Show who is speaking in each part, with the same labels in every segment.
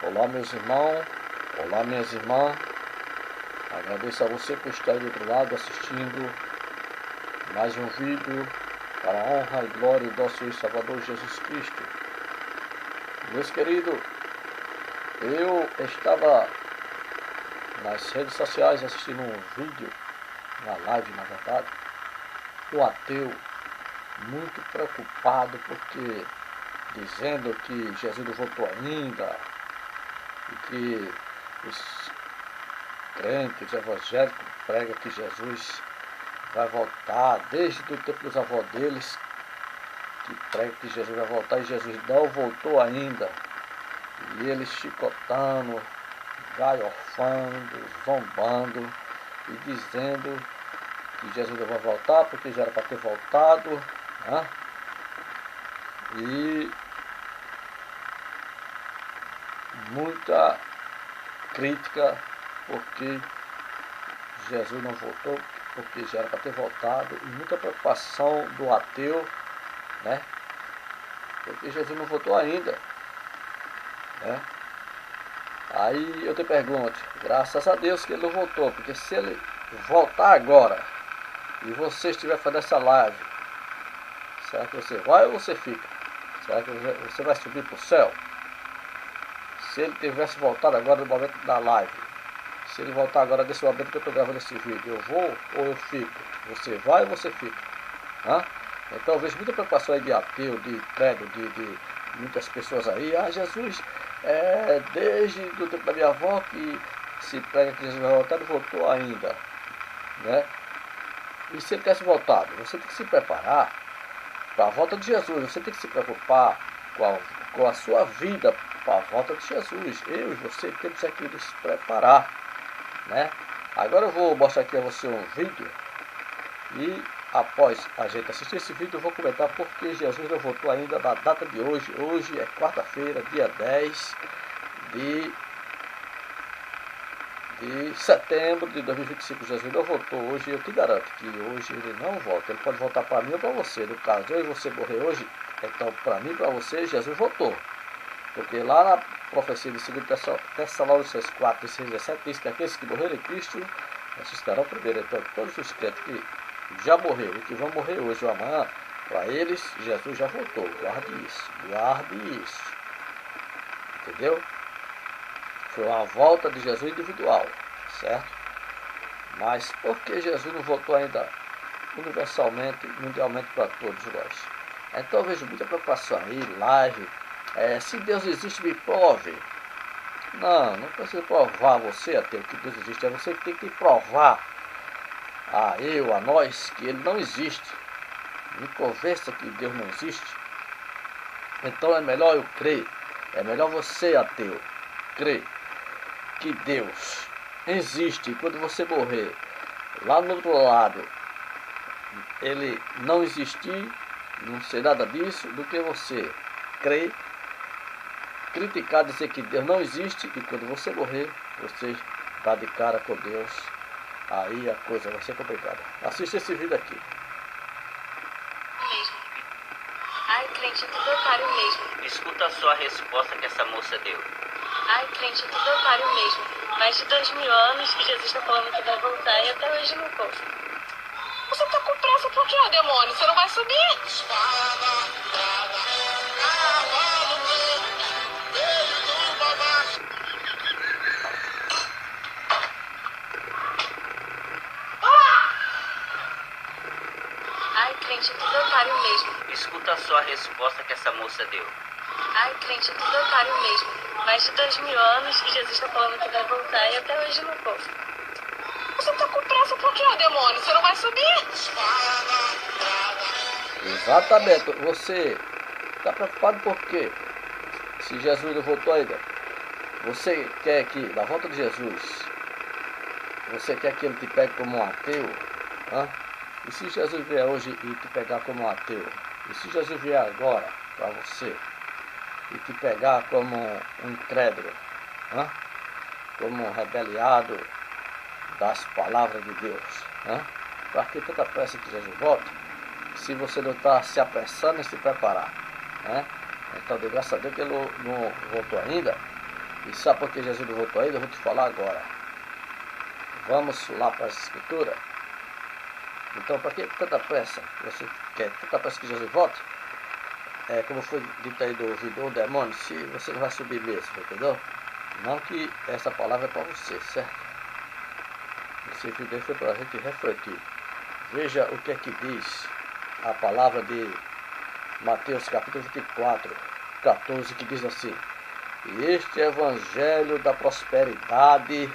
Speaker 1: Olá, meus irmãos, olá, minhas irmãs. Agradeço a você por estar do outro lado assistindo mais um vídeo para a honra e glória do nosso Salvador Jesus Cristo. Meus queridos, eu estava nas redes sociais assistindo um vídeo, uma live na verdade, do ateu muito preocupado porque dizendo que Jesus não voltou ainda e que os crentes evangélicos pregam que Jesus vai voltar desde o tempo dos avós deles, que pregam que Jesus vai voltar e Jesus não voltou ainda, e eles chicotando, galhofando, zombando e dizendo que Jesus não vai voltar porque já era para ter voltado, né? E muita crítica porque Jesus não voltou, porque já era para ter voltado, e muita preocupação do ateu, né? Porque Jesus não voltou ainda, né? Aí eu te pergunto, graças a Deus que ele não voltou, porque se ele voltar agora e você estiver fazendo essa live, será que você vai ou você fica? Será que você vai subir para o céu? Se ele tivesse voltado agora no momento da live, se ele voltar agora nesse momento que eu estou gravando esse vídeo, eu vou ou eu fico? Você vai ou você fica? Hã? Então eu vejo muita preocupação aí de ateu, de credo, de muitas pessoas aí. Jesus, desde o tempo da minha avó que se prega que Jesus vai voltar, ele voltou ainda, né? E se ele tivesse voltado, você tem que se preparar para a volta de Jesus. Você tem que se preocupar com a sua vida para a volta de Jesus. Eu e você temos que nos preparar, né? Agora eu vou mostrar aqui a você um vídeo e após a gente assistir esse vídeo eu vou comentar porque Jesus não voltou ainda na data de hoje. Hoje é quarta-feira, dia 10 de setembro de 2025. Jesus não voltou hoje. Eu te garanto que hoje ele não volta. Ele pode voltar para mim ou para você. No caso, eu e você morrer hoje, então para mim e para você, Jesus voltou. Porque lá na profecia de 2 Tessalonicenses 4, 16, 17 diz que aqueles que morreram em Cristo ressuscitarão primeiro. Então todos os crentes que já morreram e que vão morrer hoje ou amanhã, para eles Jesus já voltou. Guarde isso, guarde isso. Entendeu? Foi uma volta de Jesus individual, certo? Mas por que Jesus não voltou ainda universalmente, mundialmente para todos nós? Então eu vejo muita preocupação aí, live. Se Deus existe, me prove. Não precisa provar a você, ateu, que Deus existe. É você que tem que provar a nós, que Ele não existe. Me convença que Deus não existe. Então é melhor eu crer. É melhor você, ateu, crer que Deus existe. E quando você morrer, lá no outro lado, Ele não existir, não sei nada disso, do que você crer, criticar, dizer que Deus não existe, e quando você morrer, você está de cara com Deus, aí a coisa vai ser complicada. Assista esse vídeo aqui.
Speaker 2: Mesmo. Ai, crente, é tudo otário mesmo.
Speaker 3: Escuta só a resposta que essa moça deu.
Speaker 2: Ai, crente, é tudo otário mesmo. Mais de 2000 anos que Jesus está falando que vai voltar e até hoje não volta. Você tá com pressa por quê, demônio? Você não vai subir? Ai, crente, é tudo otário mesmo.
Speaker 3: Escuta só a resposta que essa moça deu.
Speaker 2: Ai, crente, é tudo otário mesmo. Mais de 2000 anos que Jesus está falando que vai voltar e até hoje não volta. Você tá com pressa por quê, demônio? Você não vai subir?
Speaker 1: Exatamente. Você está preocupado por quê? Se Jesus não voltou ainda. Você quer que, na volta de Jesus, você quer que ele te pegue como um ateu? Hã? E se Jesus vier hoje e te pegar como um ateu? E se Jesus vier agora para você e te pegar como um incrédulo? Hã? Como um rebeliado das palavras de Deus? Hã? Para que tanta pressa que Jesus volte? Se você não está se apressando em se preparar, né? Então, de graças a Deus que ele não voltou ainda. E sabe por que Jesus não voltou ainda? Eu vou te falar agora. Vamos lá para a Escritura. Então, para que tanta pressa? Você quer tanta pressa que Jesus volte? Como foi dito aí do ouvido do demônio, se você não vai subir mesmo, entendeu? Não que essa palavra é para você, certo? Esse vídeo aí foi para a gente refletir. Veja o que é que diz a palavra de Mateus capítulo 24, 14, que diz assim: e este evangelho da prosperidade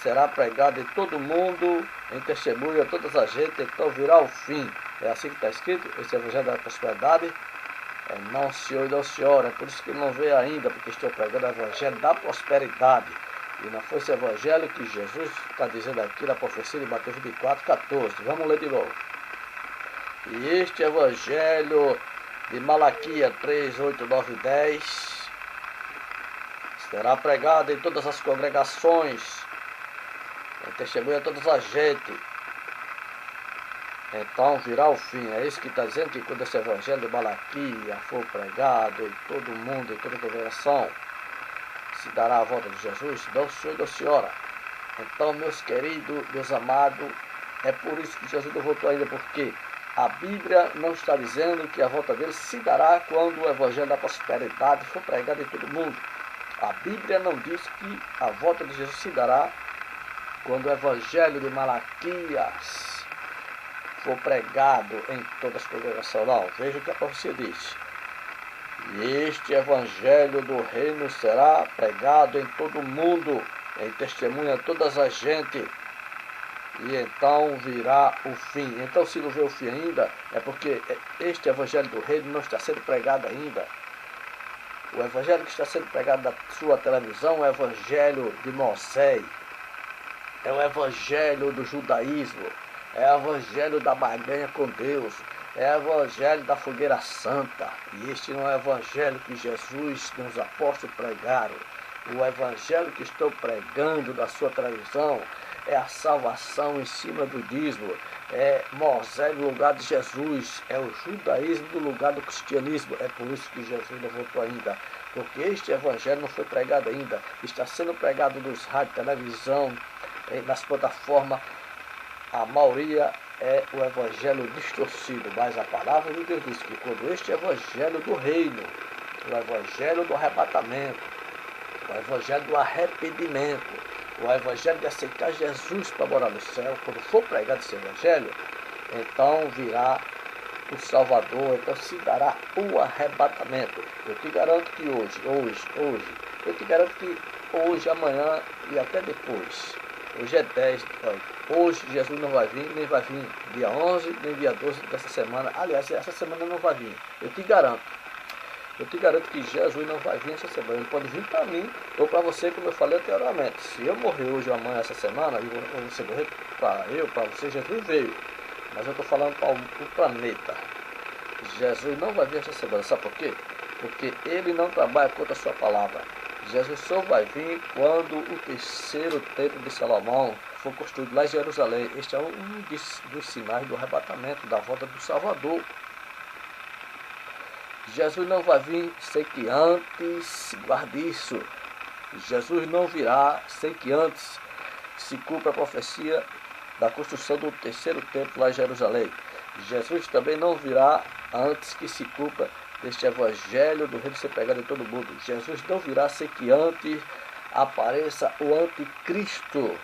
Speaker 1: será pregado em todo o mundo, em testemunho a todas as gente, então virá o fim. É assim que está escrito, esse evangelho da prosperidade. Não, senhor e não, senhora, é por isso que não veio ainda, porque estou pregando o evangelho da prosperidade. E não foi esse evangelho que Jesus está dizendo aqui na profecia de Mateus 24, 14. Vamos ler de novo. E este evangelho de Malaquias 3, 8, 9 e 10 será pregado em todas as congregações, em testemunho a toda a gente, então virá o fim. É isso que está dizendo, que quando esse evangelho de Malaquias for pregado em todo mundo, em toda a congregação, se dará a volta de Jesus. Não, senhor e não, senhora. Então, meus queridos, meus amados, é por isso que Jesus não voltou ainda, porque a Bíblia não está dizendo que a volta dele se dará quando o evangelho da prosperidade for pregado em todo mundo. A Bíblia não diz que a volta de Jesus se dará quando o evangelho de Malaquias for pregado em todas as congregações. Não, veja o que a profecia diz. E este evangelho do reino será pregado em todo o mundo, em testemunho a todas as gente, e então virá o fim. Então, se não vê o fim ainda, é porque este evangelho do reino não está sendo pregado ainda. O evangelho que está sendo pregado na sua televisão é o evangelho de Moisés, é o evangelho do judaísmo, é o evangelho da barganha com Deus, é o evangelho da fogueira santa. E este não é o evangelho que Jesus e os apóstolos pregaram. O evangelho que estou pregando na sua televisão é a salvação em cima do dízimo, é Moisés no lugar de Jesus, é o judaísmo no lugar do cristianismo. É por isso que Jesus não voltou ainda, porque este evangelho não foi pregado ainda. Está sendo pregado nos rádios, televisão, nas plataformas. A maioria é o evangelho distorcido, mas a palavra de Deus diz que quando este evangelho do reino, o evangelho do arrebatamento, o evangelho do arrependimento, o evangelho de aceitar Jesus para morar no céu, quando for pregado esse evangelho, então virá o Salvador, então se dará o arrebatamento. Eu te garanto que eu te garanto que hoje, amanhã e até depois. Hoje é 10, hoje Jesus não vai vir, nem vai vir dia 11, nem dia 12 dessa semana. Aliás, essa semana não vai vir, eu te garanto. Eu te garanto que Jesus não vai vir essa semana. Ele pode vir para mim ou para você, como eu falei anteriormente. Se eu morrer hoje ou amanhã essa semana, ou você morrer para você, Jesus veio. Mas eu estou falando para o planeta. Jesus não vai vir essa semana. Sabe por quê? Porque ele não trabalha contra a sua palavra. Jesus só vai vir quando o terceiro templo de Salomão for construído lá em Jerusalém. Este é um dos sinais do arrebatamento, da volta do Salvador. Jesus não vai vir sem que antes, guarde isso, Jesus não virá sem que antes se cumpra a profecia da construção do terceiro templo lá em Jerusalém. Jesus também não virá antes que se cumpra deste evangelho do reino ser pregado em todo o mundo. Jesus não virá sem que antes apareça o anticristo.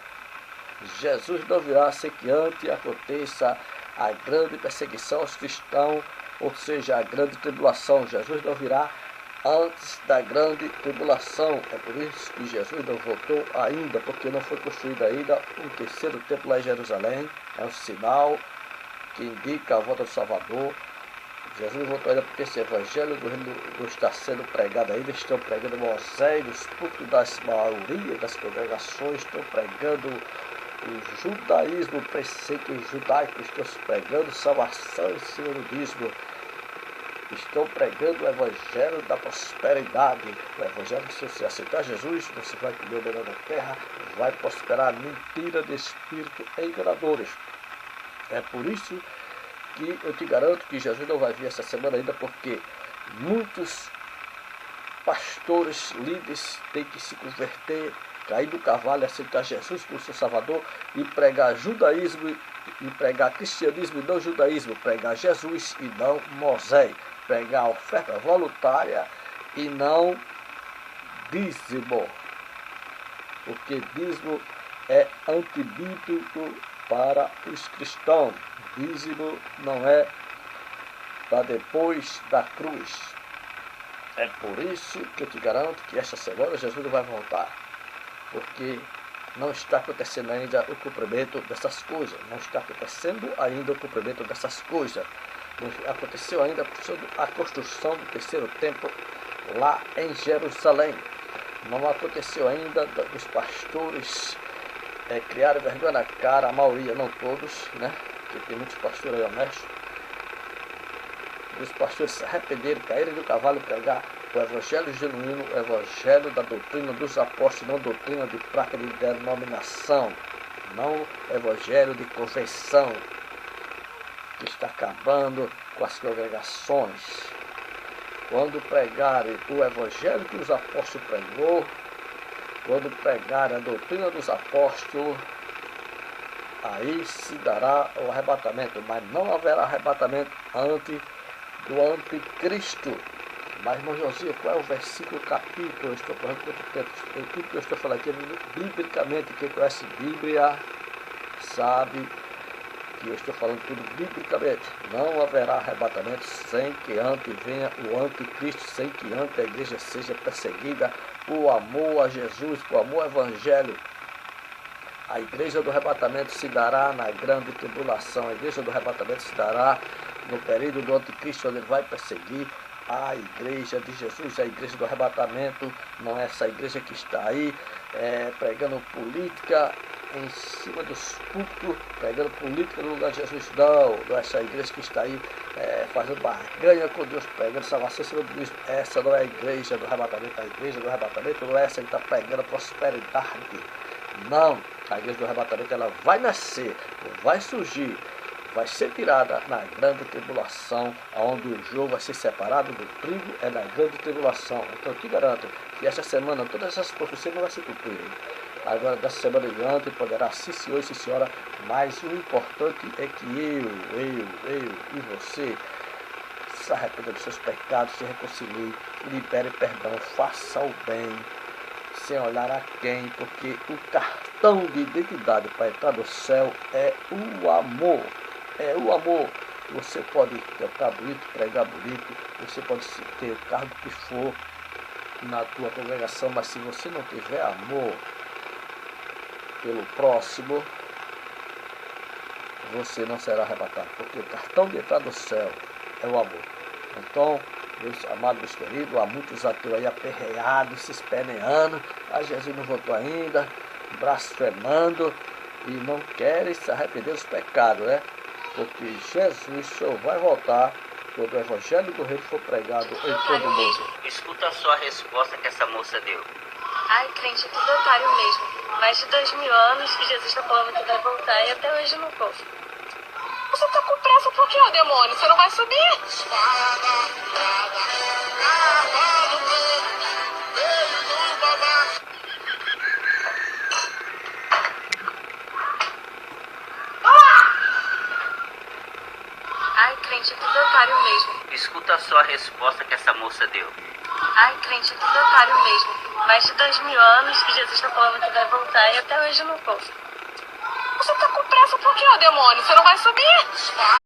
Speaker 1: Jesus não virá sem que antes aconteça a grande perseguição aos cristãos, ou seja, a grande tribulação. Jesus não virá antes da grande tribulação. É por isso que Jesus não voltou ainda, porque não foi construído ainda um terceiro templo lá em Jerusalém. É um sinal que indica a volta do Salvador. Jesus não voltou ainda porque esse evangelho do reino não está sendo pregado ainda. Estão pregando Moisés nos púlpitos das maioria das congregações, estão pregando o judaísmo, o preceito judaico, estão pregando salvação em cima do dízimo. Estão pregando o evangelho da prosperidade, o evangelho que se você aceitar Jesus, você vai comer o melhor da terra, vai prosperar. Mentira de espírito enganadores. É por isso que eu te garanto que Jesus não vai vir essa semana ainda, porque muitos pastores, líderes têm que se converter, cair do cavalo e aceitar Jesus como seu Salvador e pregar judaísmo e pregar cristianismo e não judaísmo, pregar Jesus e não Moisés, pregar oferta voluntária e não dízimo, porque dízimo é antibíblico para os cristãos. Dízimo não é para depois da cruz. É por isso que eu te garanto que esta semana Jesus não vai voltar, porque não está acontecendo ainda o cumprimento dessas coisas, não está acontecendo ainda o cumprimento dessas coisas, não aconteceu ainda a construção do terceiro templo lá em Jerusalém, não aconteceu ainda dos pastores criarem vergonha na cara, a maioria, não todos, né? Porque tem muitos pastores aí honestos, os pastores se arrependerem, caírem do cavalo e pregar o evangelho genuíno, o evangelho da doutrina dos apóstolos, não doutrina de placa de denominação, não evangelho de convenção, que está acabando com as congregações. Quando pregarem o evangelho que os apóstolos pregou, quando pregarem a doutrina dos apóstolos, aí se dará o arrebatamento, mas não haverá arrebatamento antes do anticristo. Mas, irmão Josias, qual é o versículo, capítulo? Eu estou falando quanto tempo? Tudo que eu estou falando aqui é biblicamente. Quem conhece Bíblia sabe que eu estou falando tudo biblicamente. Não haverá arrebatamento sem que antes venha o anticristo, sem que antes a igreja seja perseguida por amor a Jesus, por amor ao evangelho. A igreja do arrebatamento se dará na grande tribulação. A igreja do arrebatamento se dará no período do anticristo, onde ele vai perseguir a igreja de Jesus. A igreja do arrebatamento não é essa igreja que está aí pregando política em cima dos púlpitos, pregando política no lugar de Jesus. Não é essa igreja que está aí fazendo barganha com Deus, pregando salvação em cima do Cristo. Essa não é a igreja do arrebatamento. A igreja do arrebatamento não é essa que está pregando prosperidade. Não, a igreja do arrebatamento ela vai nascer, vai surgir, vai ser tirada na grande tribulação, onde o jogo vai ser separado do trigo, é na grande tribulação. Então eu te garanto que essa semana todas essas profecias não vão se cumprir. Agora, dessa semana em diante, poderá sim senhor e sim senhora, mas o importante é que eu e você se arrependa dos seus pecados, se reconcilie, libere perdão, faça o bem, sem olhar a quem, porque o cartão de identidade para entrar no céu é o amor. É o amor. Você pode cantar bonito, pregar bonito, você pode ter o cargo que for na tua congregação, mas se você não tiver amor pelo próximo, você não será arrebatado, porque o cartão de entrar no céu é o amor. Então, meus amados, meus queridos, há muitos ateus aí aperreados, se esperneando, Jesus não voltou ainda, blasfemando e não querem se arrepender dos pecados, né? Porque Jesus só vai voltar quando o evangelho do reino for pregado em todo mundo.
Speaker 3: Escuta só a resposta que essa moça deu.
Speaker 2: Ai, crente, tudo otário mesmo. Mais de 2000 anos e Jesus está falando que vai voltar e até hoje não foi. Você tá com pressa por quê, demônio? Você não vai subir? Ai, crente, tudo otário mesmo.
Speaker 3: Escuta só a resposta que essa moça deu.
Speaker 2: Ai, crente, tudo otário mesmo. Mais de 2000 anos e Jesus está falando que vai voltar e até hoje não foi. Você tá com pressa por quê, demônio? Você não vai subir?